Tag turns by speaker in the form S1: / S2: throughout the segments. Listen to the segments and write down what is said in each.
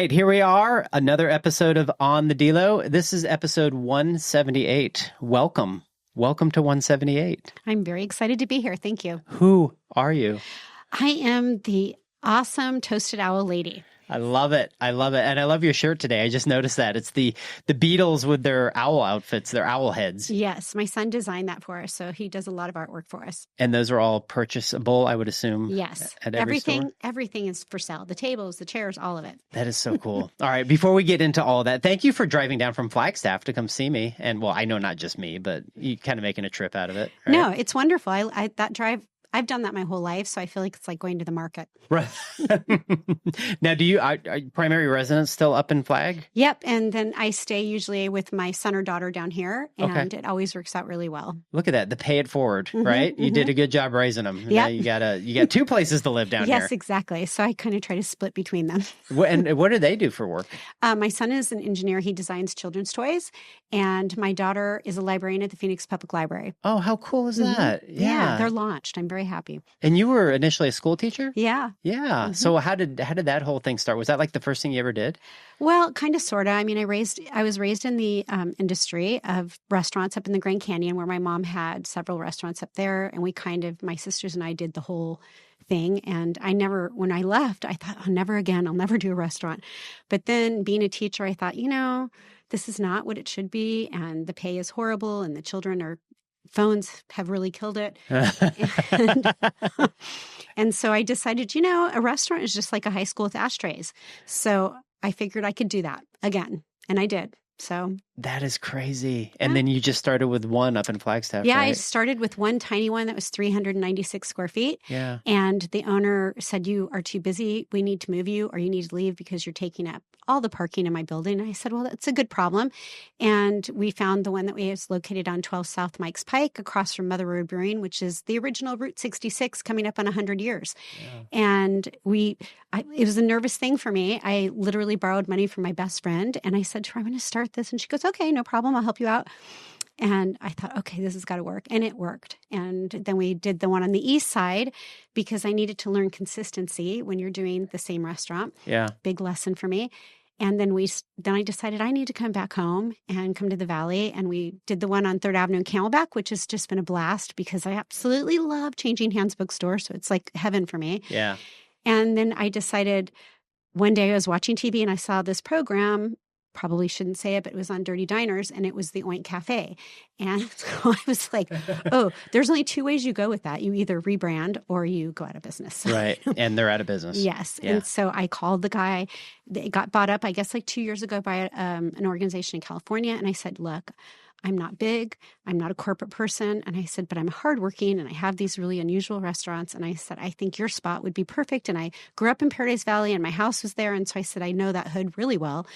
S1: right, here we are, another episode of On the Delo. This is episode 178. Welcome. Welcome to 178.
S2: I'm very excited to be here. Thank you.
S1: Who are you?
S2: I am the awesome Toasted Owl lady.
S1: I love it. I love it. And I love your shirt today. I just noticed that. It's the Beatles with their owl outfits, their owl heads.
S2: Yes, my son designed that for us, so he does a lot of artwork for us.
S1: And those are all purchasable, I would assume.
S2: Yes.
S1: At every store?
S2: Everything is for sale. The tables, the chairs, all of it.
S1: That is so cool. All right, before we get into all that, thank you for driving down from Flagstaff to come see me. And well, I know not just me, but you kind of making a trip out of it. Right?
S2: No, it's wonderful. That drive, I've done that my whole life, so I feel like it's like going to the market.
S1: Right. Now, are primary residence still up in Flag?
S2: Yep. And then I stay usually with my son or daughter down here, and It always works out really well.
S1: Look at that. The pay it forward, right? You did a good job raising them.
S2: Yeah.
S1: You got two places to live down here.
S2: Yes, exactly. So I kind of try to split between them.
S1: And what do they do for work?
S2: My son is an engineer. He designs children's toys. And my daughter is a librarian at the Phoenix Public Library.
S1: Oh, how cool is that?
S2: Yeah, they're launched. I'm very happy.
S1: And you were initially a school teacher?
S2: Yeah.
S1: Yeah. So how did that whole thing start? Was that like the first thing you ever did?
S2: Well, kind of, sort of. I mean, I was raised in the industry of restaurants up in the Grand Canyon, where my mom had several restaurants up there. And my sisters and I did the whole thing. And when I left, I thought, oh, never again. I'll never do a restaurant. But then being a teacher, I thought, this is not what it should be. And the pay is horrible. And the phones have really killed it. And so I decided, a restaurant is just like a high school with ashtrays. So I figured I could do that again. And I did. So
S1: that is crazy. And then you just started with one up in Flagstaff.
S2: Yeah,
S1: right?
S2: I started with one tiny one that was 396 square feet.
S1: Yeah.
S2: And the owner said, you are too busy. We need to move you, or you need to leave because you're taking up all the parking in my building. And I said, well, that's a good problem. And we found the one that was located on 12 South Mike's Pike, across from Mother Road Brewing, which is the original Route 66 coming up on 100 years. Yeah. And it was a nervous thing for me. I literally borrowed money from my best friend. And I said to her, I'm going to start this. And she goes, okay, no problem. I'll help you out. And I thought, okay, this has got to work. And it worked. And then we did the one on the east side because I needed to learn consistency when you're doing the same restaurant.
S1: Yeah. Big
S2: lesson for me. And then I decided I need to come back home and come to the Valley. And we did the one on 3rd Avenue in Camelback, which has just been a blast because I absolutely love changing hands bookstore. So it's like heaven for me.
S1: Yeah.
S2: And then I decided one day I was watching TV and I saw this program. Probably shouldn't say it, but it was on Dirty Diners, and it was the Oink Café. And so I was like, oh, there's only two ways you go with that. You either rebrand or you go out of business.
S1: Right. And they're out of business.
S2: Yes.
S1: Yeah.
S2: And so I called the guy. It got bought up, I guess, like 2 years ago by an organization in California. And I said, look, I'm not big. I'm not a corporate person. And I said, but I'm hardworking and I have these really unusual restaurants. And I said, I think your spot would be perfect. And I grew up in Paradise Valley and my house was there. And so I said, I know that hood really well.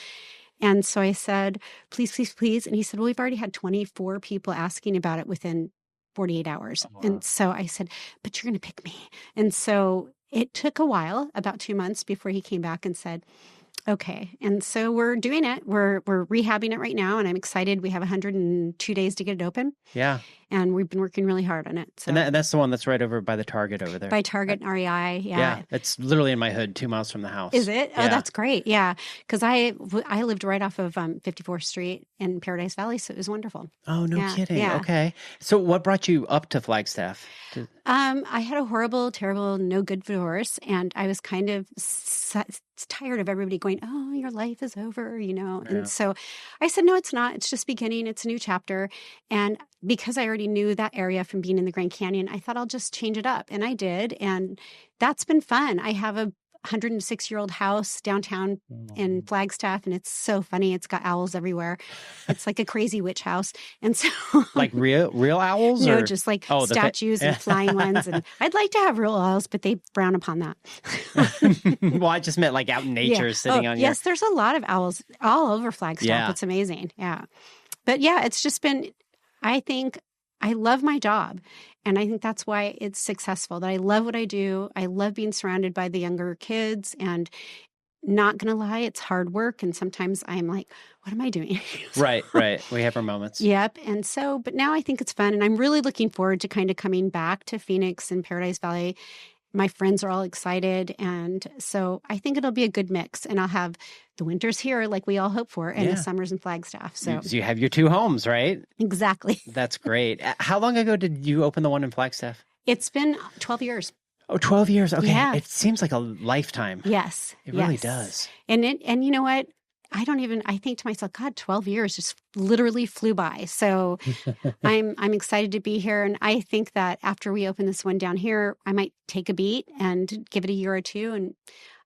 S2: And so I said, please, please, please. And he said, well, we've already had 24 people asking about it within 48 hours. Oh, wow. And so I said, but you're going to pick me. And so it took a while, about 2 months, before he came back and said, okay. And so we're doing it. We're rehabbing it right now. And I'm excited. We have 102 days to get it open.
S1: Yeah.
S2: And we've been working really hard on it. So.
S1: And that's the one that's right over by the Target over there.
S2: By Target and REI, yeah.
S1: Yeah, it's literally in my hood, 2 miles from the house.
S2: Is it?
S1: Yeah.
S2: Oh, that's great. Yeah, because I lived right off of 54th Street in Paradise Valley, so it was wonderful.
S1: Oh, no kidding.
S2: Yeah.
S1: Okay. So what brought you up to Flagstaff?
S2: I had a horrible, terrible, no good divorce, and I was kind of tired of everybody going, oh, your life is over, Yeah. And so I said, no, it's not. It's just beginning. It's a new chapter. And because I already knew that area from being in the Grand Canyon, I thought I'll just change it up. And I did. And that's been fun. I have a 106-year-old house downtown in Flagstaff, and it's so funny. It's got owls everywhere. It's like a crazy witch house. And so
S1: like real owls?
S2: No,
S1: or?
S2: just like statues and flying ones. And I'd like to have real owls, but they frown upon that.
S1: Well, I just meant like out in nature sitting on
S2: Yes, there's a lot of owls all over Flagstaff.
S1: Yeah.
S2: It's amazing. Yeah. But yeah, it's just been, I think I love my job. And I think that's why it's successful, that I love what I do. I love being surrounded by the younger kids, and not going to lie, it's hard work. And sometimes I'm like, what am I doing?
S1: Right. We have our moments.
S2: Yep. And so, but now I think it's fun. And I'm really looking forward to kind of coming back to Phoenix and Paradise Valley my friends are all excited. And so I think it'll be a good mix. And I'll have the winters here like we all hope for and the summers in Flagstaff. So
S1: you have your two homes, right?
S2: Exactly.
S1: That's great. How long ago did you open the one in Flagstaff?
S2: It's been 12 years.
S1: Oh, 12 years. Okay.
S2: Yeah.
S1: It seems like a lifetime.
S2: Yes.
S1: It really does.
S2: And you know what? I think to myself, God, 12 years just literally flew by. So I'm excited to be here. And I think that after we open this one down here, I might take a beat and give it a year or two. And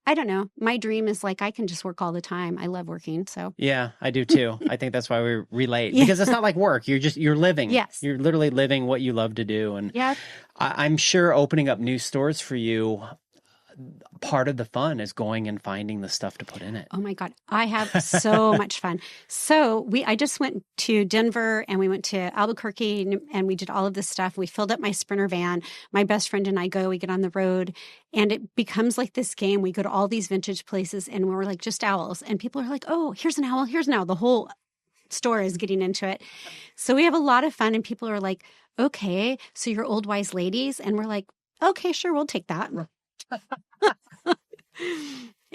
S2: I don't know. My dream is like, I can just work all the time. I love working. So
S1: yeah, I do too. I think that's why we relate, because it's not like work. You're living.
S2: Yes.
S1: You're literally living what you love to do. And I'm sure opening up new stores for you, part of the fun is going and finding the stuff to put in it.
S2: Oh my God. I have so much fun. So I just went to Denver and we went to Albuquerque and we did all of this stuff. We filled up my Sprinter van. My best friend and I we get on the road and it becomes like this game. We go to all these vintage places and we're like just owls. And people are like, oh, here's an owl. Here's an owl. The whole store is getting into it. So we have a lot of fun and people are like, okay, so you're old wise ladies. And we're like, okay, sure, we'll take that.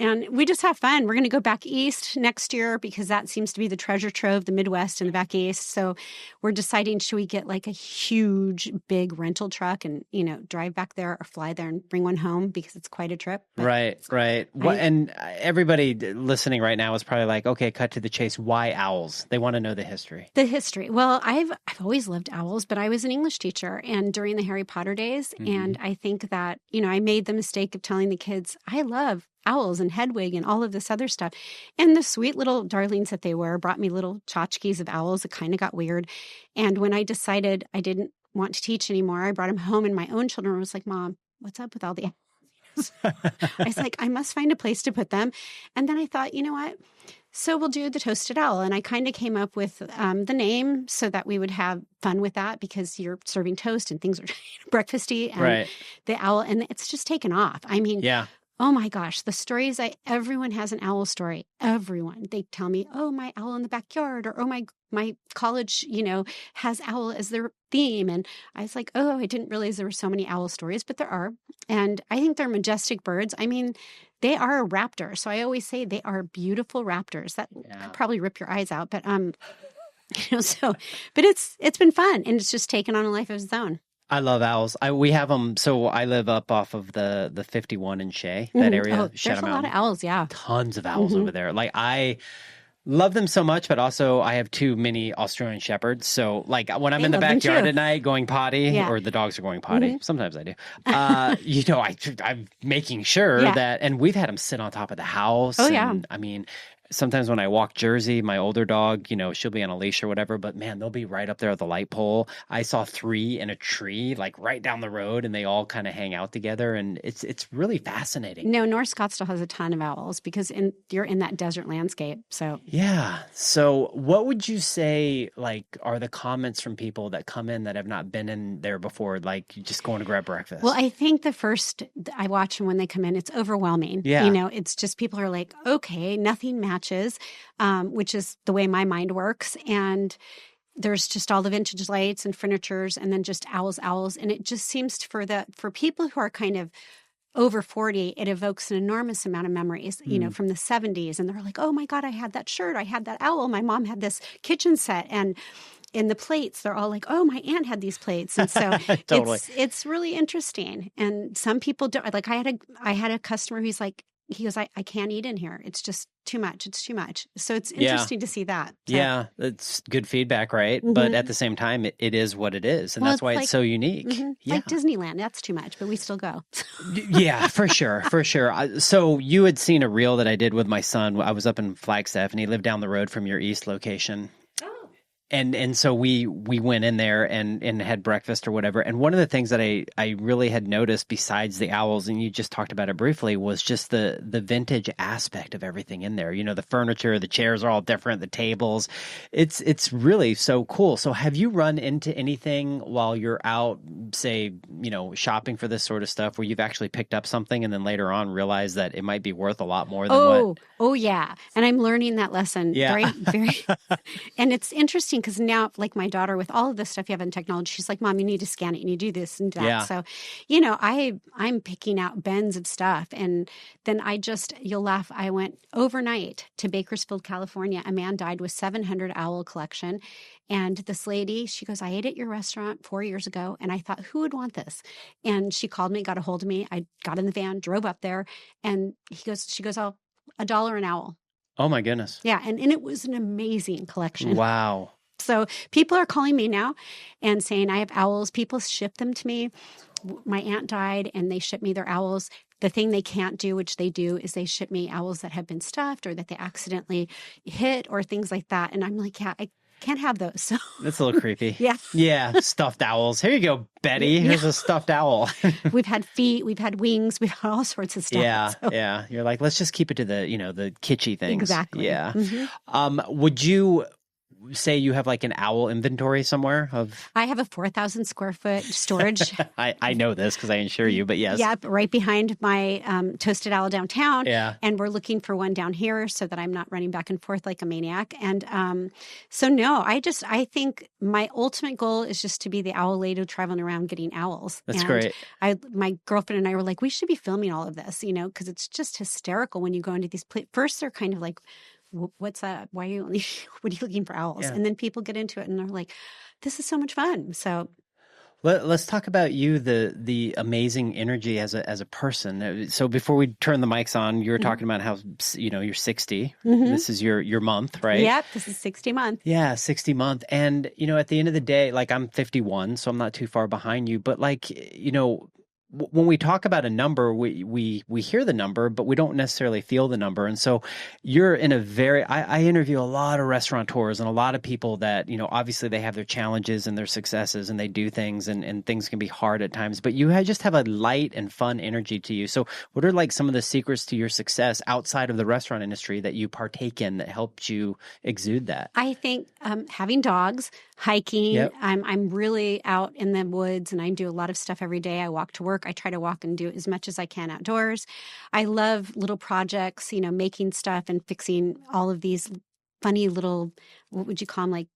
S2: And we just have fun. We're going to go back east next year because that seems to be the treasure trove, the Midwest and the back east. So we're deciding, should we get like a huge, big rental truck and, drive back there or fly there and bring one home because it's quite a trip. But
S1: right. And everybody listening right now is probably like, okay, cut to the chase. Why owls? They want to know the history.
S2: The history. Well, I've always loved owls, but I was an English teacher and during the Harry Potter days. And I think that, I made the mistake of telling the kids, I love owls and Hedwig and all of this other stuff. And the sweet little darlings that they were brought me little tchotchkes of owls. It kind of got weird. And when I decided I didn't want to teach anymore, I brought them home and my own children was like, Mom, what's up with all the owls? I was like, I must find a place to put them. And then I thought, you know what? So we'll do the toasted owl. And I kind of came up with the name so that we would have fun with that because you're serving toast and things are breakfasty. And the owl, and it's just taken off. I mean, oh my gosh, the stories, everyone has an owl story. Everyone. They tell me, oh, my owl in the backyard, or oh, my college, has owl as their theme. And I was like, oh, I didn't realize there were so many owl stories, but there are. And I think they're majestic birds. I mean, they are a raptor. So I always say they are beautiful raptors. That could probably rip your eyes out, but but it's been fun and it's just taken on a life of its own.
S1: I love owls. We have them. So I live up off of the 51 in Shea, that area.
S2: Oh, there's a lot of owls,
S1: Tons of owls over there. Like I love them so much, but also I have too many Australian Shepherds. So like when I'm in the backyard at night going potty, or the dogs are going potty, sometimes I do. I'm making sure that, and we've had them sit on top of the house. And, I mean, sometimes when I walk Jersey, my older dog, she'll be on a leash or whatever, but man, they'll be right up there at the light pole. I saw 3 in a tree, like right down the road, and they all kind of hang out together. And it's really fascinating.
S2: No, North Scottsdale has a ton of owls because you're in that desert landscape. So
S1: yeah. So what would you say, like, are the comments from people that come in that have not been in there before, like just going to grab breakfast?
S2: Well, I think I watch them when they come in, it's overwhelming.
S1: Yeah.
S2: It's just people are like, okay, nothing matches. Which is the way my mind works. And there's just all the vintage lights and furnitures and then just owls. And it just seems for people who are kind of over 40, it evokes an enormous amount of memories, from the 70s. And they're like, oh my God, I had that shirt. I had that owl. My mom had this kitchen set. And in the plates, they're all like, oh, my aunt had these plates. And so
S1: totally.
S2: It's really interesting. And some people don't. Like I had a customer who's like, he goes, I can't eat in here. It's just too much. It's too much. So it's interesting to see that. So.
S1: Yeah, it's good feedback, right? But at the same time, it is what it is. And that's why it's so unique. Yeah.
S2: Like Disneyland, that's too much, but we still go.
S1: Yeah, for sure. For sure. So you had seen a reel that I did with my son. I was up in Flagstaff and he lived down the road from your East location. And so we went in there and had breakfast or whatever. And one of the things that I really had noticed besides the owls, and you just talked about it briefly, was just the vintage aspect of everything in there. The furniture, the chairs are all different, the tables. It's really so cool. So have you run into anything while you're out, say, shopping for this sort of stuff where you've actually picked up something and then later on realized that it might be worth a lot more than what?
S2: Oh, yeah. And I'm learning that lesson.
S1: Yeah.
S2: Very, very. And it's interesting interesting because now, like my daughter, with all of this stuff you have in technology, she's like, Mom, you need to scan it. You need to do this and that.
S1: Yeah.
S2: So, I'm picking out bins of stuff. And then you'll laugh, I went overnight to Bakersfield, California. A man died with 700 owl collection. And this lady, she goes, I ate at your restaurant 4 years ago. And I thought, who would want this? And she called me, got a hold of me. I got in the van, drove up there. And she goes, oh, $1 an owl.
S1: Oh my goodness.
S2: Yeah. And it was an amazing collection.
S1: Wow.
S2: So people are calling me now and saying, I have owls. People ship them to me. My aunt died and they ship me their owls. The thing they can't do, which they do, is they ship me owls that have been stuffed or that they accidentally hit or things like that. And I'm like, yeah, I can't have those. So
S1: that's a little creepy.
S2: Yeah.
S1: Yeah. Stuffed owls. Here you go, Betty. Here's a stuffed owl.
S2: We've had feet, we've had wings, we've had all sorts of stuff.
S1: Yeah.
S2: So.
S1: Yeah. You're like, let's just keep it to the, the kitschy things.
S2: Exactly.
S1: Yeah.
S2: Mm-hmm.
S1: Would you say you have like an owl inventory somewhere of?
S2: I have a 4,000 square foot storage.
S1: I know this because I insure you, but yes.
S2: Yep, right behind my Toasted Owl downtown.
S1: Yeah.
S2: And we're looking for one down here so that I'm not running back and forth like a maniac. And so no, I think my ultimate goal is just to be the owl lady traveling around getting owls.
S1: That's
S2: and
S1: great.
S2: My girlfriend and I were like, we should be filming all of this, because it's just hysterical when you go into these places. First, they're kind of like, what's that? Why are you only, what are you looking for owls?
S1: Yeah.
S2: And then people get into it and they're like, this is so much fun. So
S1: let's talk about you, the amazing energy as a person. So before we turn the mics on, you were talking about how, you're 60.
S2: Mm-hmm.
S1: This is your month, right?
S2: Yep. This is 60 month.
S1: Yeah. 60 month. And, at the end of the day, like I'm 51, so I'm not too far behind you, but like, when we talk about a number, we hear the number, but we don't necessarily feel the number. And so you're in a I interview a lot of restaurateurs and a lot of people that, obviously they have their challenges and their successes and they do things and things can be hard at times, but you just have a light and fun energy to you. So what are like some of the secrets to your success outside of the restaurant industry that you partake in that helped you exude that?
S2: I think having dogs, hiking.
S1: Yep.
S2: I'm really out in the woods and I do a lot of stuff every day. I walk to work. I try to walk and do as much as I can outdoors. I love little projects, making stuff and fixing all of these funny little, what would you call them? Like,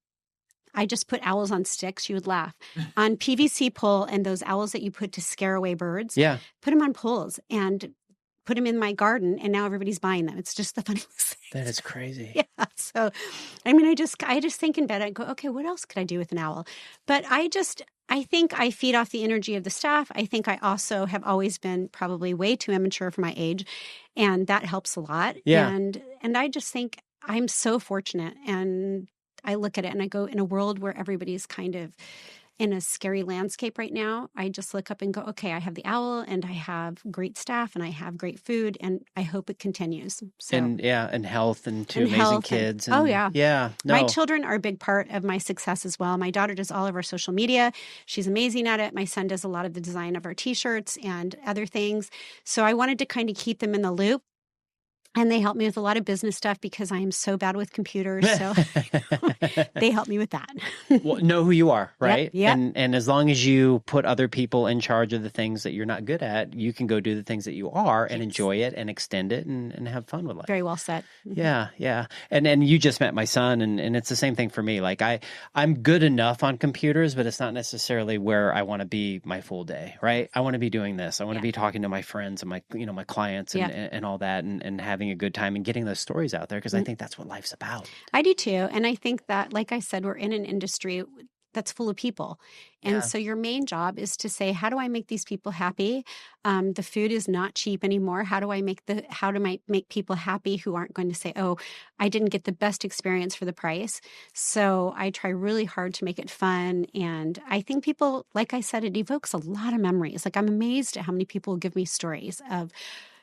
S2: I just put owls on sticks. You would laugh. On PVC pole and those owls that you put to scare away birds.
S1: Yeah.
S2: Put them on poles and put them in my garden, and now everybody's buying them. It's just the funniest thing.
S1: That is crazy.
S2: Yeah. So, I just think in bed, I go, okay, what else could I do with an owl? But I think I feed off the energy of the staff. I think I also have always been probably way too immature for my age, and that helps a lot.
S1: Yeah.
S2: And I just think I'm so fortunate, and I look at it and I go, in a world where everybody's kind of in a scary landscape right now, I just look up and go, okay, I have the owl and I have great staff and I have great food and I hope it continues. So,
S1: and health and two amazing kids.
S2: Oh, yeah.
S1: Yeah. No.
S2: My children are a big part of my success as well. My daughter does all of our social media. She's amazing at it. My son does a lot of the design of our t-shirts and other things. So I wanted to kind of keep them in the loop. And they help me with a lot of business stuff because I am so bad with computers. So they help me with that.
S1: Well, know who you are, right?
S2: Yep.
S1: And as long as you put other people in charge of the things that you're not good at, you can go do the things that you are and enjoy it and extend it and have fun with life.
S2: Very well said. Mm-hmm.
S1: Yeah, yeah. And you just met my son and it's the same thing for me. Like I'm good enough on computers, but it's not necessarily where I want to be my full day, right? I want to be doing this. I want to be talking to my friends and my clients and all that and having a good time and getting those stories out there because I think that's what life's about.
S2: I do too. And I think that, like I said, we're in an industry that's full of people. And so your main job is to say, how do I make these people happy? The food is not cheap anymore. How do I make people happy who aren't going to say, oh, I didn't get the best experience for the price. So I try really hard to make it fun. And I think people, like I said, it evokes a lot of memories. Like I'm amazed at how many people give me stories of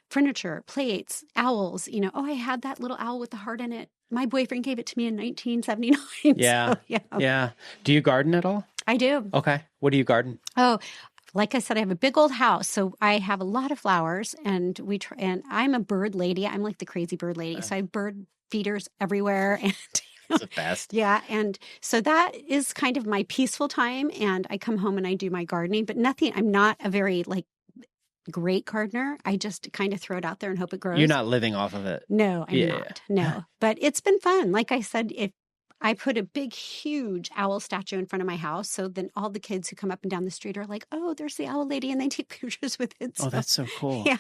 S2: furniture, plates, owls, oh, I had that little owl with the heart in it. My boyfriend gave it to me in 1979.
S1: Yeah.
S2: So,
S1: yeah. Do you garden at all?
S2: I do.
S1: Okay. What do you garden?
S2: Oh, like I said, I have a big old house. So I have a lot of flowers and and I'm a bird lady. I'm like the crazy bird lady. So I have bird feeders everywhere. And
S1: It's the best.
S2: Yeah. And so that is kind of my peaceful time. And I come home and I do my gardening, but I'm not a very great gardener. I just kind of throw it out there and hope it grows.
S1: You're not living off of it.
S2: No, I'm not. No, but it's been fun. Like I said, if I put a big, huge owl statue in front of my house. So then all the kids who come up and down the street are like, oh, there's the owl lady. And they take pictures with it.
S1: Oh, that's so cool.
S2: Yeah.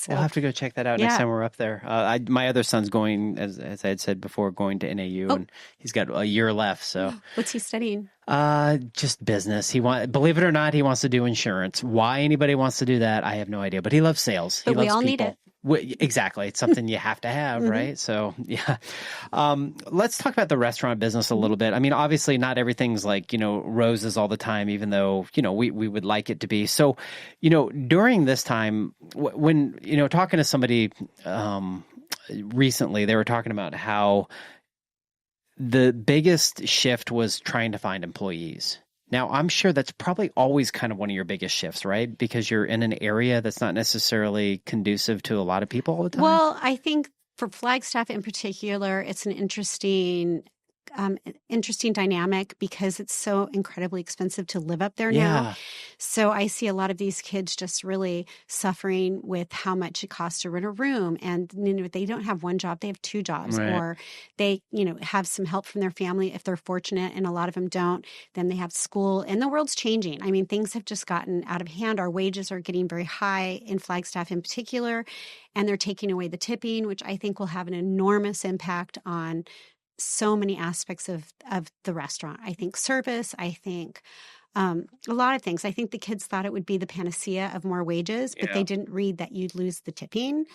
S1: We'll have to go check that out next time we're up there. My other son's going, as I had said before, going to NAU, and he's got a year left. So
S2: what's he studying?
S1: Just business. Believe it or not, he wants to do insurance. Why anybody wants to do that, I have no idea. But he loves sales.
S2: But
S1: he loves
S2: we all
S1: people.
S2: need it.
S1: Exactly. It's something you have to have, right? So, yeah. Let's talk about the restaurant business a little bit. I mean, obviously not everything's like, roses all the time, even though, we would like it to be. So, during this time, when, talking to somebody recently, they were talking about how the biggest shift was trying to find employees. Now, I'm sure that's probably always kind of one of your biggest shifts, right? Because you're in an area that's not necessarily conducive to a lot of people all the time.
S2: Well, I think for Flagstaff in particular, it's an interesting dynamic because it's so incredibly expensive to live up there now. So I see a lot of these kids just really suffering with how much it costs to rent a room. And they don't have one job, they have two jobs, or they, have some help from their family if they're fortunate, and a lot of them don't. Then they have school, and the world's changing. I mean, things have just gotten out of hand. Our wages are getting very high in Flagstaff in particular, and they're taking away the tipping, which I think will have an enormous impact on so many aspects of the restaurant. I think service, I think a lot of things. I think the kids thought it would be the panacea of more wages, but they didn't read that you'd lose the tipping. Right.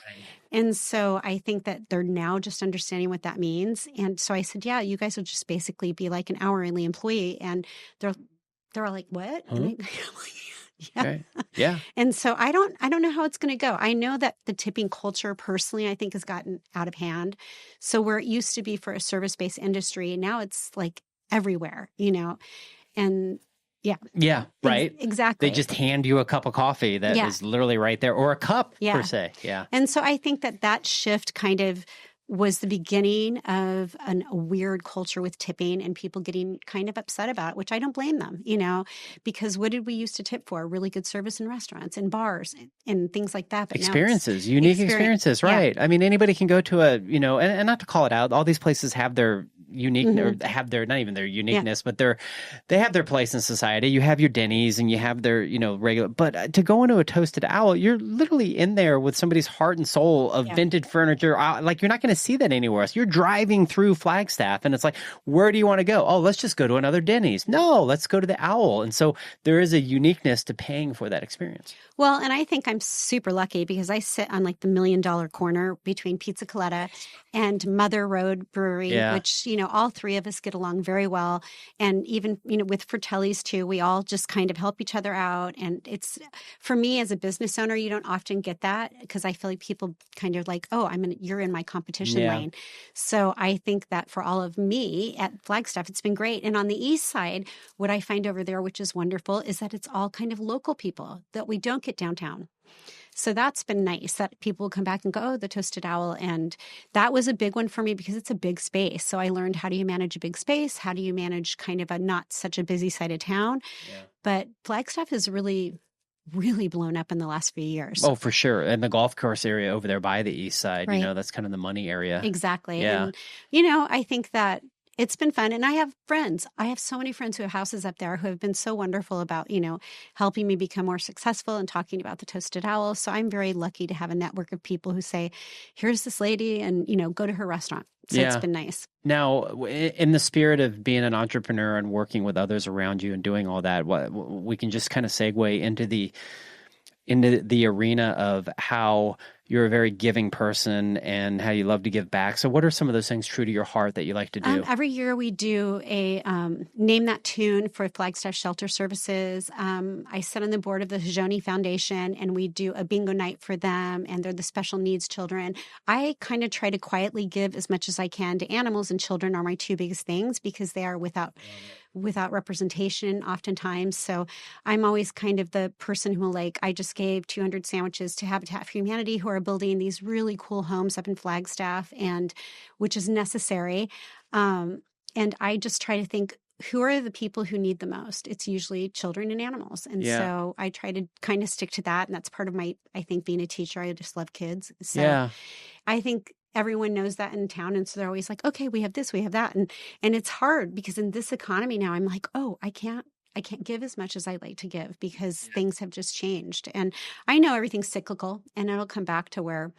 S2: And so I think that they're now just understanding what that means. And so I said, yeah, you guys will just basically be like an hourly employee. And they're all like, what? Huh? And yeah.
S1: Okay. Yeah.
S2: And so I don't know how it's going to go. I know that the tipping culture personally, I think, has gotten out of hand. So where it used to be for a service-based industry, now it's like everywhere, and yeah.
S1: Yeah. Right.
S2: Exactly.
S1: They just hand you a cup of coffee that is literally right there, or a cup per se. Yeah.
S2: And so I think that shift kind of was the beginning of a weird culture with tipping and people getting kind of upset about it, which I don't blame them, because what did we used to tip for? Really good service in restaurants and bars and things like that. But
S1: experiences, unique experiences, right? Yeah. I mean, anybody can go to and not to call it out, all these places have their unique, or have their, not even their uniqueness, but they have their place in society. You have your Denny's and you have their, regular, but to go into a Toasted Owl, you're literally in there with somebody's heart and soul of vintage furniture. Like, you're not going to see that anywhere else. You're driving through Flagstaff and it's like, where do you want to go? Oh, let's just go to another Denny's. No, let's go to the Owl. And so there is a uniqueness to paying for that experience.
S2: Well, and I think I'm super lucky because I sit on like the $1 million corner between Pizza Coletta and Mother Road Brewery, which, all three of us get along very well. And even, with Fratellis too, we all just kind of help each other out. And it's, for me as a business owner, you don't often get that because I feel like people kind of like, oh, you're in my competition lane. So I think that for all of me at Flagstaff, it's been great. And on the east side, what I find over there, which is wonderful, is that it's all kind of local people that we don't get downtown. So that's been nice that people come back and go, oh, the Toasted Owl. And that was a big one for me because it's a big space. So I learned, how do you manage a big space? How do you manage kind of a not such a busy side of town? Yeah. But Flagstaff has really blown up in the last few years.
S1: Oh, for sure. And the golf course area over there by the east side, that's kind of the money area.
S2: Exactly.
S1: Yeah.
S2: And, I think that it's been fun. And I have friends. I have so many friends who have houses up there who have been so wonderful about, helping me become more successful and talking about the Toasted Owl. So I'm very lucky to have a network of people who say, here's this lady and, go to her restaurant. So it's been nice. Now,
S1: in the spirit of being an entrepreneur and working with others around you and doing all that, we can just kind of segue into the arena of how you're a very giving person and how you love to give back. So what are some of those things true to your heart that you like to do?
S2: Every year we do a Name That Tune for Flagstaff Shelter Services. I sit on the board of the Joni Foundation, and we do a bingo night for them, and they're the special needs children. I kind of try to quietly give as much as I can to animals, and children are my two biggest things because they are without representation oftentimes. So I'm always kind of the person who will I just gave 200 sandwiches to Habitat for Humanity, who are building these really cool homes up in Flagstaff, and which is necessary. And I just try to think, who are the people who need the most? It's usually children and animals. And so I try to kind of stick to that. And that's part of I think being a teacher, I just love kids. So I think everyone knows that in town. And so they're always like, okay, we have this, we have that. And it's hard because in this economy now, I'm like, oh, I can't give as much as I'd like to give because things have just changed. And I know everything's cyclical and it'll come back to where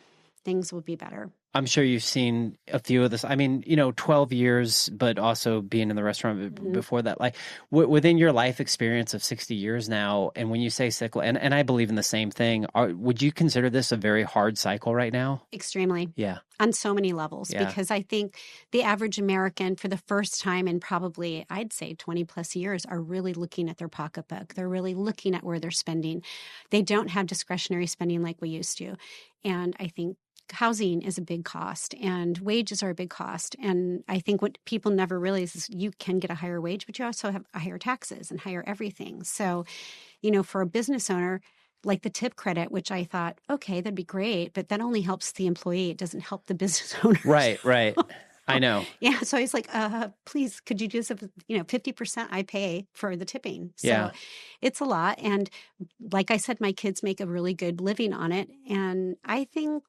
S2: things will be better.
S1: I'm sure you've seen a few of this. I mean, 12 years, but also being in the restaurant before that, like within your life experience of 60 years now. And when you say cycle, and I believe in the same thing, would you consider this a very hard cycle right now?
S2: Extremely.
S1: Yeah.
S2: On so many levels, because I think the average American for the first time in probably, I'd say 20 plus years, are really looking at their pocketbook. They're really looking at where they're spending. They don't have discretionary spending like we used to. And I think housing is a big cost and wages are a big cost. And I think what people never realize is you can get a higher wage, but you also have higher taxes and higher everything. So, for a business owner, like the tip credit, which I thought, okay, that'd be great, but that only helps the employee. It doesn't help the business owner.
S1: Right. I know.
S2: Yeah. So I was like, please, could you do some, 50% I pay for the tipping. So it's a lot. And like I said, my kids make a really good living on it. And I think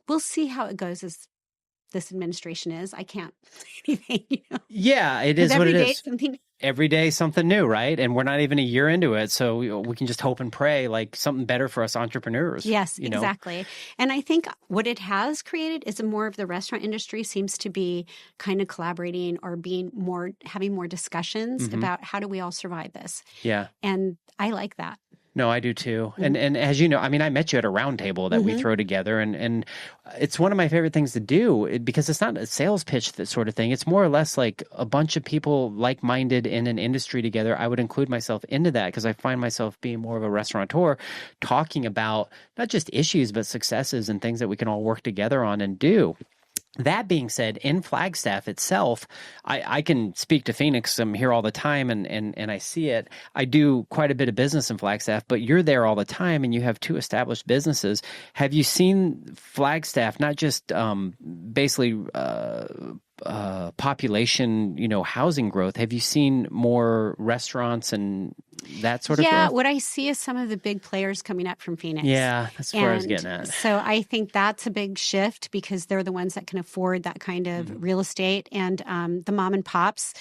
S2: we'll see how it goes as this administration is. I can't say anything.
S1: Yeah, it is what it is.
S2: Something.
S1: Every day, something new, right? And we're not even a year into it. So we can just hope and pray like something better for us entrepreneurs.
S2: Yes, exactly. And I think what it has created is more of the restaurant industry seems to be kind of collaborating or having more discussions about how do we all survive this.
S1: Yeah.
S2: And I like that.
S1: No, I do too. And as you know, I mean, I met you at a round table that we throw together, and it's one of my favorite things to do because it's not a sales pitch, that sort of thing. It's more or less like a bunch of people like-minded in an industry together. I would include myself into that because I find myself being more of a restaurateur, talking about not just issues, but successes and things that we can all work together on and do. That being said, in Flagstaff itself, I can speak to Phoenix. I'm here all the time and I see it. I do quite a bit of business in Flagstaff, but you're there all the time and you have two established businesses. Have you seen Flagstaff, not just basically population, housing growth? Have you seen more restaurants and that sort of growth?
S2: Yeah, what I see is some of the big players coming up from Phoenix.
S1: Yeah, that's where I was getting at.
S2: So I think that's a big shift because they're the ones that can afford that kind of real estate. And the mom and pops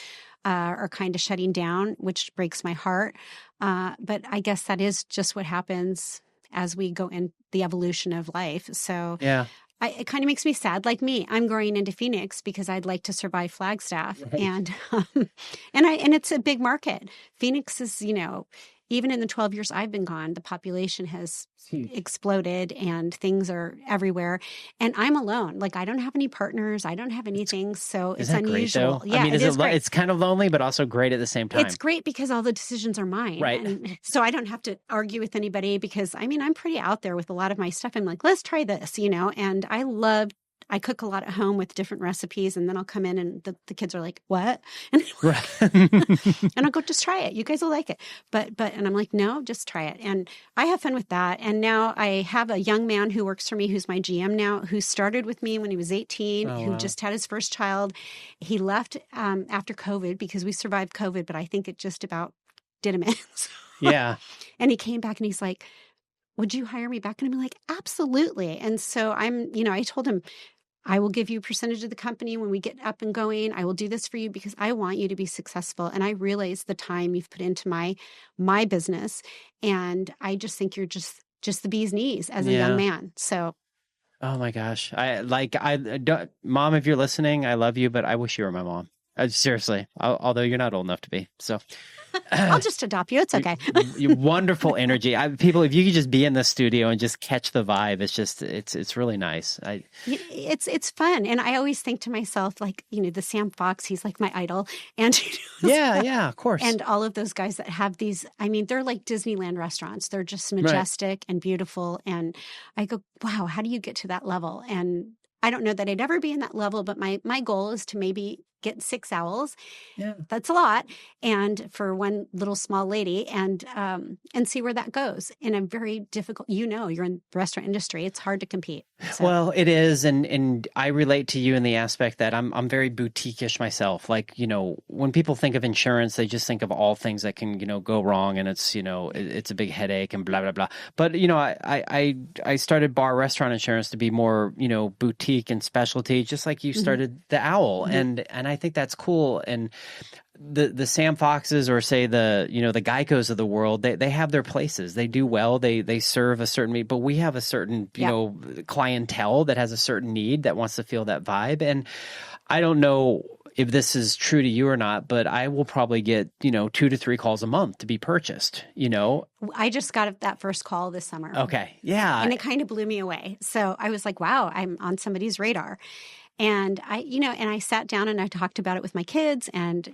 S2: are kind of shutting down, which breaks my heart. But I guess that is just what happens as we go in the evolution of life. So yeah. It kind of makes me sad. Like me, I'm going into Phoenix because I'd like to survive Flagstaff, right. and it's a big market. Phoenix is, even in the 12 years I've been gone, the population has exploded and things are everywhere. And I'm alone. Like I don't have any partners. I don't have anything. So it's unusual.
S1: Great, yeah, I mean, it's kind of lonely, but also great at the same time.
S2: It's great because all the decisions are mine.
S1: Right.
S2: And so I don't have to argue with anybody because I'm pretty out there with a lot of my stuff. I'm like, let's try this, and I cook a lot at home with different recipes, and then I'll come in and the kids are like, what? And, and I'll go, just try it. You guys will like it. And I'm like, no, just try it. And I have fun with that. And now I have a young man who works for me, who's my GM now, who started with me when he was 18, who just had his first child. He left after COVID because we survived COVID, but I think it just about did him in.
S1: Yeah.
S2: And he came back and he's like, would you hire me back? And I'm like, absolutely. And so I told him, I will give you a percentage of the company when we get up and going. I will do this for you because I want you to be successful. And I realize the time you've put into my business. And I just think you're just the bee's knees as a young man. So.
S1: Oh my gosh. Mom, if you're listening, I love you, but I wish you were my mom. Seriously, although you're not old enough to be. So
S2: I'll just adopt you. It's okay.
S1: You wonderful energy. People, if you could just be in the studio and just catch the vibe, it's really nice.
S2: It's fun. And I always think to myself, like, the Sam Fox, he's like my idol. And
S1: yeah, of course.
S2: And all of those guys that have these, they're like Disneyland restaurants. They're just majestic and beautiful. And I go, wow, how do you get to that level? And I don't know that I'd ever be in that level, but my goal is to maybe get 6 owls.
S1: Yeah.
S2: That's a lot. And for one little small lady, and see where that goes in a very difficult, you're in the restaurant industry. It's hard to compete. So.
S1: Well, it is. And I relate to you in the aspect that I'm very boutique-ish myself. Like, when people think of insurance, they just think of all things that can, go wrong, and it's, it's a big headache and blah, blah, blah. But, I started bar restaurant insurance to be more, boutique and specialty, just like you started the owl. And I think that's cool. And the Sam Foxes, or say the Geicos of the world, they have their places. They do well. They serve a certain need, but we have a certain, clientele that has a certain need that wants to feel that vibe. And I don't know if this is true to you or not, but I will probably get, 2 to 3 calls a month to be purchased,
S2: I just got that first call this summer.
S1: Okay. Yeah.
S2: And it kind of blew me away. So I was like, wow, I'm on somebody's radar. And I sat down and I talked about it with my kids and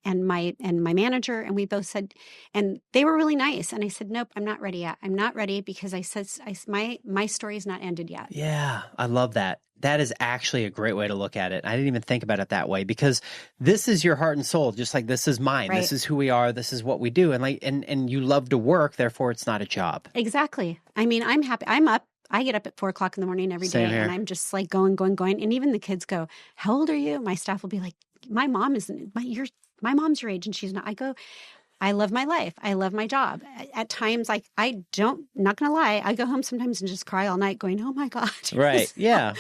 S2: my manager, and we both said, and they were really nice. And I said, nope, I'm not ready yet. I'm not ready because I said, my story is not ended yet.
S1: Yeah. I love that. That is actually a great way to look at it. I didn't even think about it that way, because this is your heart and soul, just like this is mine. Right. This is who we are. This is what we do. And and you love to work. Therefore, it's not a job.
S2: Exactly. I mean, I'm happy. I'm up. I get up at 4 o'clock in the morning every day, and I'm just like going. And even the kids go, "How old are you?" My staff will be like, "My mom isn't. My mom's your age, and she's not." I go, "I love my life. I love my job." At times, like not gonna lie, I go home sometimes and just cry all night, going, "Oh my God."
S1: Right? Yeah.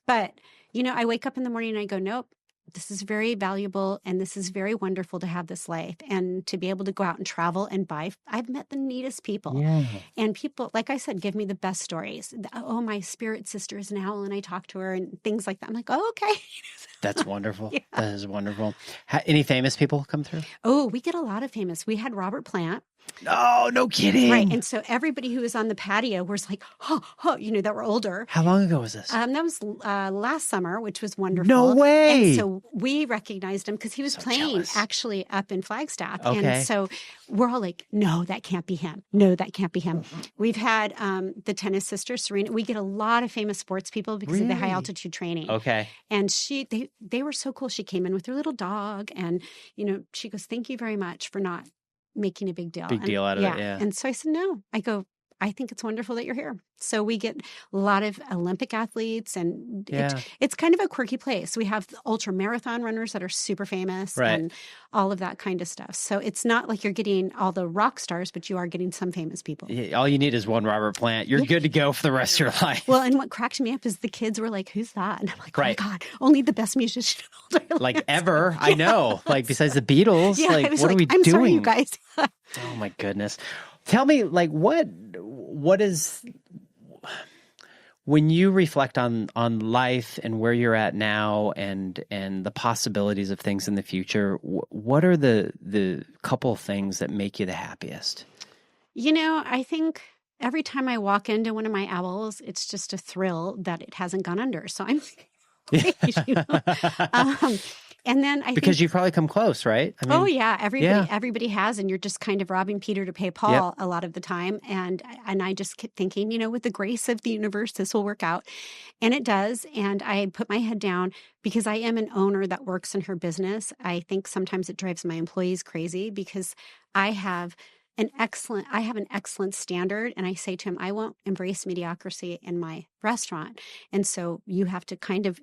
S2: But I wake up in the morning and I go, "Nope. This is very valuable, and this is very wonderful to have this life and to be able to go out and travel and buy." I've met the neatest people.
S1: Yeah.
S2: And people, like I said, give me the best stories. Oh, my spirit sister is an owl, and I talk to her and things like that. I'm like, oh, okay.
S1: That's wonderful. Yeah. That is wonderful. Any famous people come through?
S2: Oh, we get a lot of famous. We had Robert Plant.
S1: Oh, no kidding.
S2: Right. And so everybody who was on the patio was like, that were older.
S1: How long ago was this?
S2: That was last summer, which was wonderful.
S1: No way.
S2: And so we recognized him because he was playing actually up in Flagstaff. Okay. And so we're all like, no, that can't be him. No, that can't be him. We've had the tennis sister, Serena. We get a lot of famous sports people because of the high altitude training. Okay. And they were so cool. She came in with her little dog, and, she goes, "Thank you very much for not making a big deal."
S1: Deal out of it, yeah.
S2: And so I said, no. I go, I think it's wonderful that you're here. So we get a lot of Olympic athletes, and it's kind of a quirky place. We have ultra marathon runners that are super famous and all of that kind of stuff. So it's not like you're getting all the rock stars, but you are getting some famous people. Yeah,
S1: all you need is one Robert Plant. You're good to go for the rest of your life.
S2: Well, and what cracked me up is the kids were like, "Who's that?" And I'm like, "Oh my God, only the best musician
S1: like ever." I know. Like besides the Beatles, like what are we
S2: I'm
S1: doing?
S2: Sorry, you guys.
S1: Oh my goodness. Tell me, like, what is, when you reflect on life and where you're at now and the possibilities of things in the future, what are the couple things that make you the happiest?
S2: I think every time I walk into one of my owls, it's just a thrill that it hasn't gone under. So I'm and then
S1: because you've probably come close, right?
S2: I mean, everybody has, and you're just kind of robbing Peter to pay Paul a lot of the time. And I just kept thinking, with the grace of the universe, this will work out, and it does. And I put my head down because I am an owner that works in her business. I think sometimes it drives my employees crazy because I have an excellent standard, and I say to him, I won't embrace mediocrity in my restaurant, and so you have to kind of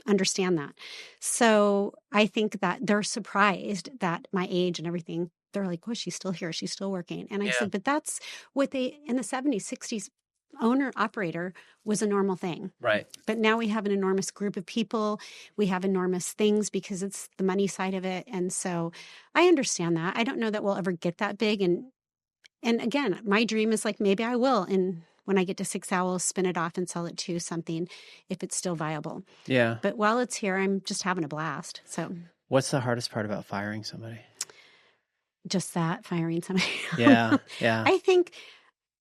S2: understand that. So I think that they're surprised that my age and everything, they're like, "Oh, she's still here. She's still working." And I said, but that's what in the 70s, 60s, owner operator was a normal thing. Right. But now we have an enormous group of people. We have enormous things because it's the money side of it. And so I understand that. I don't know that we'll ever get that big. And again, my dream is like, maybe I will. And when I get to 6 owls, spin it off and sell it to something if it's still viable. Yeah. But while it's here, I'm just having a blast. So
S1: what's the hardest part about firing somebody?
S2: Just that, firing somebody.
S1: Yeah.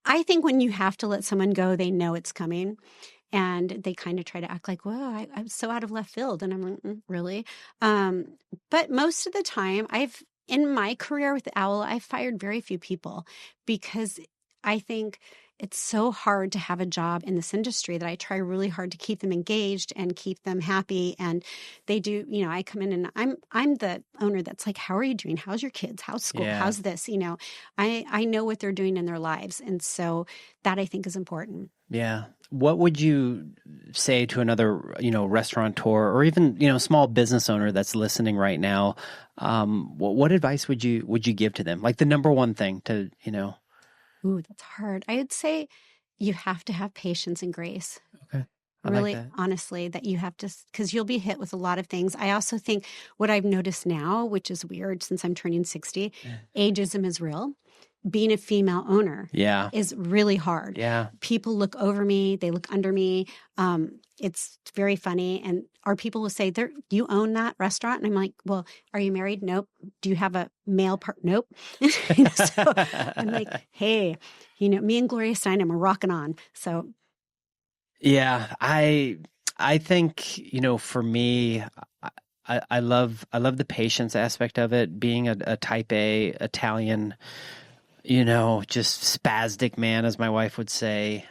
S2: I think when you have to let someone go, they know it's coming. And they kind of try to act like, "Whoa, I'm so out of left field." And I'm like, really? But most of the time, in my career with the Owl, I've fired very few people because I think it's so hard to have a job in this industry that I try really hard to keep them engaged and keep them happy. And they do, I come in and I'm the owner that's like, how are you doing? How's your kids? How's school?
S1: Yeah.
S2: How's this? I know what they're doing in their lives. And so that I think is important.
S1: Yeah. What would you say to another, restaurateur or even, small business owner that's listening right now? What advice would you give to them? Like the number one thing to,
S2: Ooh, that's hard. I would say you have to have patience and grace.
S1: Okay.
S2: Really,
S1: like that.
S2: honestly, that you have to, because you'll be hit with a lot of things. I also think what I've noticed now, which is weird since I'm turning 60, ageism is real. Being a female owner is really hard.
S1: Yeah.
S2: People look over me. They look under me. It's very funny. And our people will say, "Do you own that restaurant?" And I'm like, well, are you married? Nope. Do you have a male part? Nope. So I'm like, hey, me and Gloria Steinem are rocking on. So.
S1: Yeah, I think, for me, I love the patience aspect of it. Being a type A Italian, just spastic man, as my wife would say.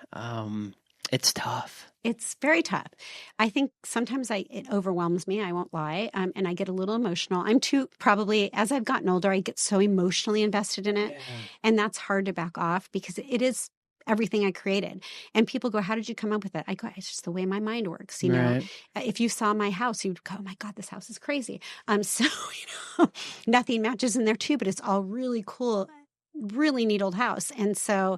S1: It's tough.
S2: It's very tough. I think sometimes it overwhelms me. I won't lie. And I get a little emotional. Probably as I've gotten older, I get so emotionally invested in it. Yeah. And that's hard to back off because it is everything I created. And people go, how did you come up with it? I go, it's just the way my mind works.
S1: Right.
S2: If you saw my house, you'd go, oh my God, this house is crazy. So, nothing matches in there too, but it's all really cool, really neat old house. And so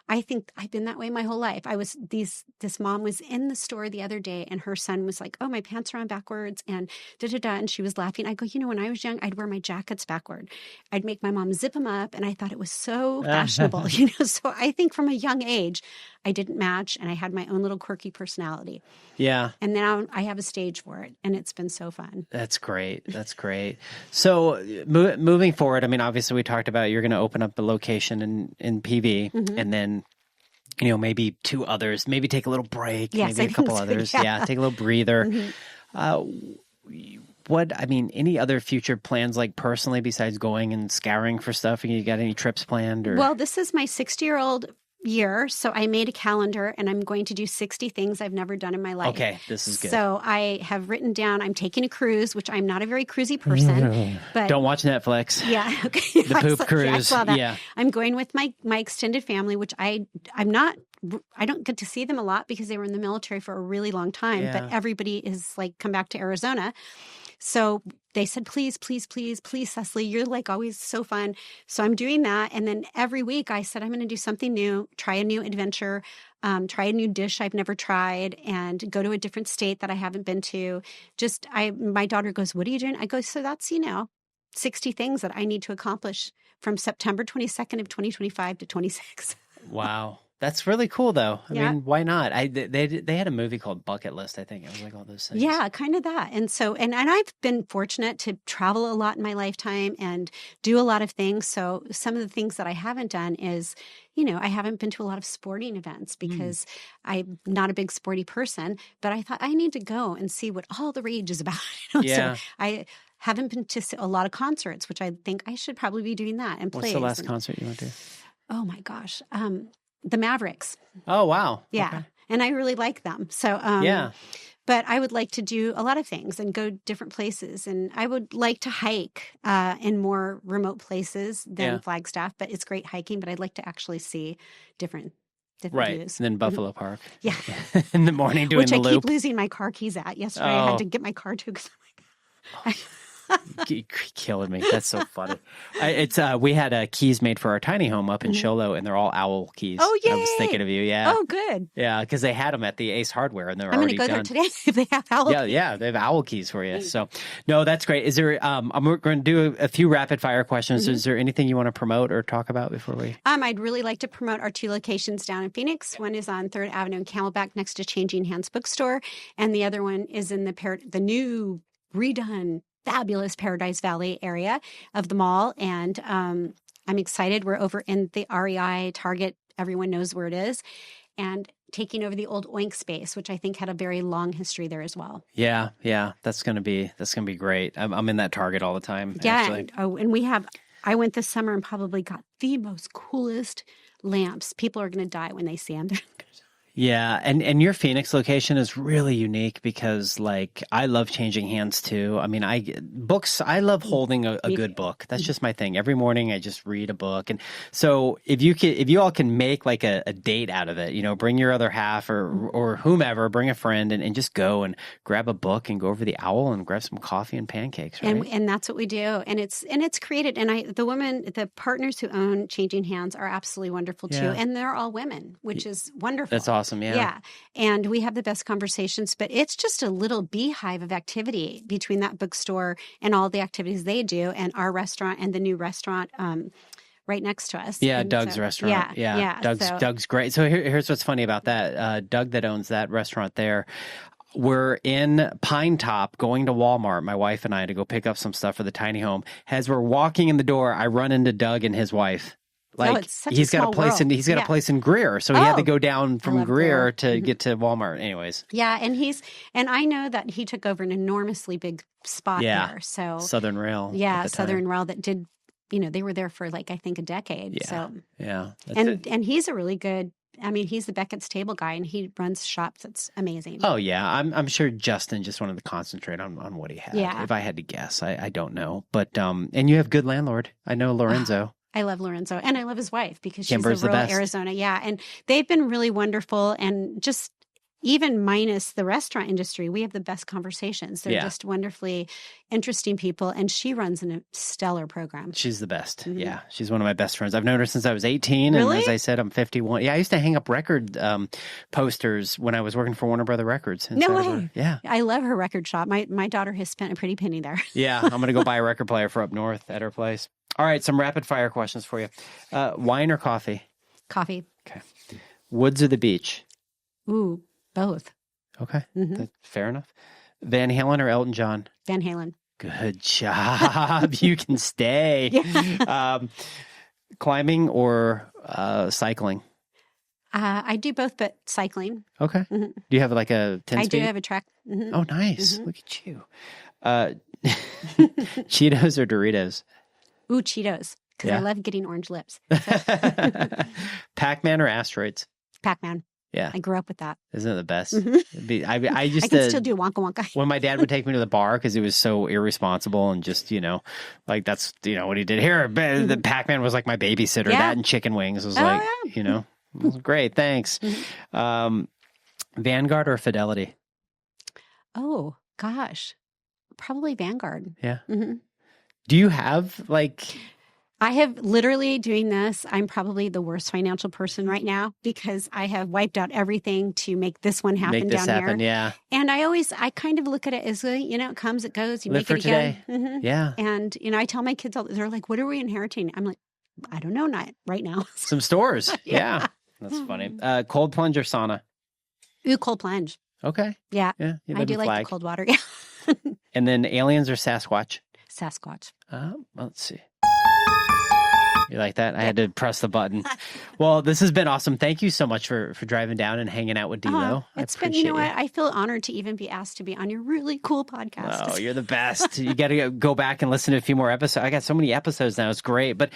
S2: I think I've been that way my whole life. This mom was in the store the other day and her son was like, oh, my pants are on backwards and da-da-da. And she was laughing. I go, when I was young, I'd wear my jackets backward. I'd make my mom zip them up. And I thought it was so fashionable, So I think from a young age, I didn't match and I had my own little quirky personality.
S1: Yeah.
S2: And now I have a stage for it and it's been so fun.
S1: That's great. So moving forward, I mean, obviously we talked about you're going to open up a location in PV and then, maybe 2 others, maybe take a little break,
S2: yes,
S1: maybe a couple others. Yeah. Take a little breather. Any other future plans, like personally, besides going and scouring for stuff? You got any trips planned? Or?
S2: Well, this is my 60-year-old year. So I made a calendar and I'm going to do 60 things I've never done in my life.
S1: Okay, this is good.
S2: So I have written down, I'm taking a cruise, which I'm not a very cruisy person. But
S1: don't watch Netflix.
S2: Yeah. Okay.
S1: The poop cruise.
S2: I saw that.
S1: Yeah.
S2: I'm going with my extended family, which I don't get to see them a lot because they were in the military for a really long time, but everybody is like, come back to Arizona. So they said, please, please, please, please, Cecily, you're like always so fun. So I'm doing that. And then every week I said, I'm going to do something new, try a new adventure, try a new dish I've never tried and go to a different state that I haven't been to. My daughter goes, what are you doing? I go, so that's, 60 things that I need to accomplish from September 22nd of 2025 to 26.
S1: Wow. That's really cool, though. I mean, why not? They had a movie called Bucket List, I think. It was like all those things.
S2: Yeah, kind of that. And so, and I've been fortunate to travel a lot in my lifetime and do a lot of things. So some of the things that I haven't done is, I haven't been to a lot of sporting events because I'm not a big sporty person. But I thought I need to go and see what all the rage is about.
S1: Yeah.
S2: So I haven't been to a lot of concerts, which I think I should probably be doing that. And
S1: what's the last concert you went to?
S2: Oh my gosh. The Mavericks.
S1: Oh, wow.
S2: Yeah.
S1: Okay.
S2: And I really like them. So, but I would like to do a lot of things and go different places. And I would like to hike in more remote places than Flagstaff, but it's great hiking, but I'd like to actually see different views.
S1: And then Buffalo Park.
S2: Yeah.
S1: In the morning doing the loop.
S2: Which I keep losing my car keys at. Yesterday I had to get my car to because
S1: You're killing me. That's so funny. We had keys made for our tiny home up in Sholo, and they're all owl keys.
S2: Oh, yay!
S1: I was thinking of you. Yeah.
S2: Oh, good.
S1: Yeah, because they had them at the Ace Hardware, and they're
S2: I'm
S1: already
S2: going to go
S1: done.
S2: there today if they have owl keys.
S1: Yeah, they have owl keys for you. So, no, that's great. Is there? I'm going to do a few rapid fire questions. Is there anything you want to promote or talk about before we?
S2: I'd really like to promote our 2 locations down in Phoenix. One is on 3rd Avenue in Camelback next to Changing Hands Bookstore, and the other one is in the new redone fabulous Paradise Valley area of the mall. And I'm excited. We're over in the REI Target. Everyone knows where it is. And taking over the old Oink space, which I think had a very long history there as well.
S1: Yeah. That's gonna be great. I'm in that Target all the time.
S2: Yeah.
S1: Actually.
S2: And I went this summer and probably got the most coolest lamps. People are going to die when they see them.
S1: Yeah, and your Phoenix location is really unique because, like, I love changing hands too. I mean, I love holding a good book. That's just my thing. Every morning I just read a book. And so if you all can make like a date out of it, bring your other half or whomever, bring a friend and just go and grab a book and go over the owl and grab some coffee and pancakes, right?
S2: And that's what we do. And it's created, and the partners who own Changing Hands are absolutely wonderful too. And they're all women, which is wonderful.
S1: That's awesome. Yeah.
S2: Yeah. And we have the best conversations, but it's just a little beehive of activity between that bookstore and all the activities they do and our restaurant and the new restaurant right next to us.
S1: Yeah,
S2: and
S1: Doug's restaurant. Yeah. Doug's great. So here's what's funny about that. Doug that owns that restaurant there, we're in Pine Top going to Walmart, my wife and I, to go pick up some stuff for the tiny home. As we're walking in the door, I run into Doug and his wife. Like he's got a place in Greer, so he had to go down from Greer to get to Walmart. Anyways,
S2: yeah, and I know that he took over an enormously big spot there. So
S1: Southern Rail,
S2: Southern Rail that did, they were there for like I think a decade.
S1: Yeah,
S2: so
S1: and
S2: he's a really good. I mean, he's the Beckett's Table guy, and he runs shops. That's amazing.
S1: Oh yeah, I'm sure Justin just wanted to concentrate on what he had.
S2: Yeah.
S1: If I had to guess, I don't know, but and you have good landlord. I know Lorenzo.
S2: I love Lorenzo, and I love his wife because she's a rural Arizona. Yeah, and they've been really wonderful, and just even minus the restaurant industry, we have the best conversations. They're just wonderfully interesting people, and she runs a stellar program.
S1: She's the best. Mm-hmm. Yeah, she's one of my best friends. I've known her since I was 18,
S2: really?
S1: And as I said, I'm 51. Yeah, I used to hang up record posters when I was working for Warner Brother Records.
S2: No way.
S1: Yeah.
S2: I love her record shop. My daughter has spent a pretty penny there.
S1: Yeah, I'm going to go buy a record player for up north at her place. All right, some rapid fire questions for you. Wine or coffee?
S2: Coffee.
S1: Okay. Woods or the beach?
S2: Ooh, both.
S1: Okay, fair enough. Van Halen or Elton John?
S2: Van Halen.
S1: Good job. You can stay. Climbing or cycling?
S2: I do both, but cycling.
S1: Okay. Mm-hmm. Do you have like a 10
S2: I
S1: speed?
S2: do have a track. Mm-hmm.
S1: Oh, nice. Mm-hmm. Look at you. Cheetos or Doritos?
S2: Ooh, Cheetos. Because I love getting orange lips.
S1: Pac-Man or Asteroids?
S2: Pac-Man.
S1: Yeah.
S2: I grew up with that.
S1: Isn't it the best?
S2: Mm-hmm.
S1: I
S2: can still do Wonka Wonka.
S1: When my dad would take me to the bar because he was so irresponsible and just, like that's, what he did here. The Pac-Man was like my babysitter.
S2: Yeah.
S1: That and chicken wings was it was great. Thanks.
S2: Mm-hmm.
S1: Vanguard or Fidelity?
S2: Oh, gosh. Probably Vanguard.
S1: Yeah.
S2: Mm-hmm.
S1: Do you have like...
S2: I have literally doing this. I'm probably the worst financial person right now because I have wiped out everything to make this one happen down here.
S1: Yeah.
S2: And I kind of look at it as, it comes, it goes, you
S1: live
S2: make
S1: for
S2: it again.
S1: Today.
S2: Mm-hmm.
S1: Yeah.
S2: And, I tell my kids, they're like, what are we inheriting? I'm like, I don't know, not right now.
S1: Some stores. Yeah. That's funny. Cold plunge or sauna?
S2: Ooh, cold plunge.
S1: Okay.
S2: Yeah.
S1: Yeah.
S2: I do like the cold water. Yeah.
S1: And then aliens or Sasquatch?
S2: Sasquatch.
S1: Let's see. You like that? I had to press the button. Well, this has been awesome. Thank you so much for driving down and hanging out with Delo.
S2: It's been, what? I feel honored to even be asked to be on your really cool podcast.
S1: Oh, you're the best. You got to go back and listen to a few more episodes. I got so many episodes now. It's great. But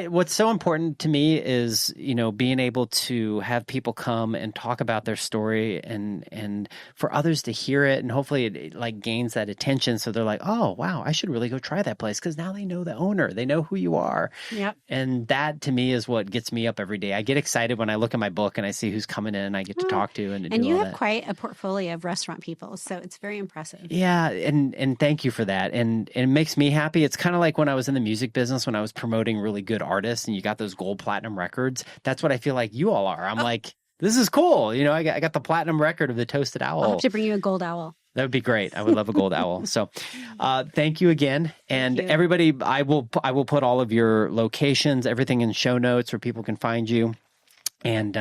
S1: what's so important to me is, being able to have people come and talk about their story and for others to hear it. And hopefully it like gains that attention. So they're like, oh, wow, I should really go try that place because now they know the owner. They know who you are.
S2: Yep.
S1: And that to me is what gets me up every day. I get excited when I look at my book and I see who's coming in and I get to talk to and
S2: you
S1: all
S2: have
S1: that.
S2: Quite a portfolio of restaurant people, so it's very impressive.
S1: Yeah, and thank you for that. And it makes me happy. It's kind of like when I was in the music business, when I was promoting really good artists and you got those gold platinum records. That's what I feel like you all are. I'm like, this is cool. I got the platinum record of the Toasted Owl.
S2: I'll have to bring you a gold owl.
S1: That would be great. I would love a gold owl. So thank you again. And everybody, I will put all of your locations, everything in show notes where people can find you. and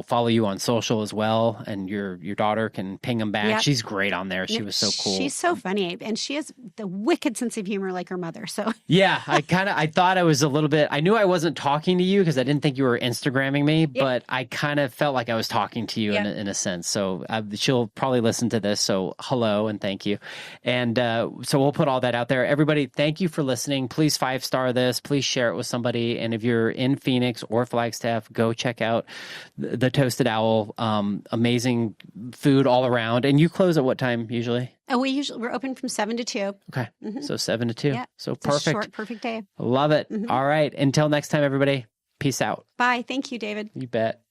S1: follow you on social as well. And your daughter can ping them back.
S2: Yep.
S1: She's great on there. She was so cool.
S2: She's so funny, and she has the wicked sense of humor like her mother. So
S1: yeah, I thought I was a little bit. I knew I wasn't talking to you because I didn't think you were Instagramming me, but I kind of felt like I was talking to you in a sense. So she'll probably listen to this. So hello and thank you. And so we'll put all that out there. Everybody, thank you for listening. Please 5-star this. Please share it with somebody. And if you're in Phoenix or Flagstaff, go check out the Toasted Owl. Amazing food all around. And you close at what time usually?
S2: Oh, we're open from 7 to 2.
S1: Okay. So 7 to 2.
S2: Yeah.
S1: So
S2: it's
S1: perfect.
S2: A short, perfect day.
S1: Love it. All right. Until next time, everybody. Peace out.
S2: Bye. Thank you, David.
S1: You bet.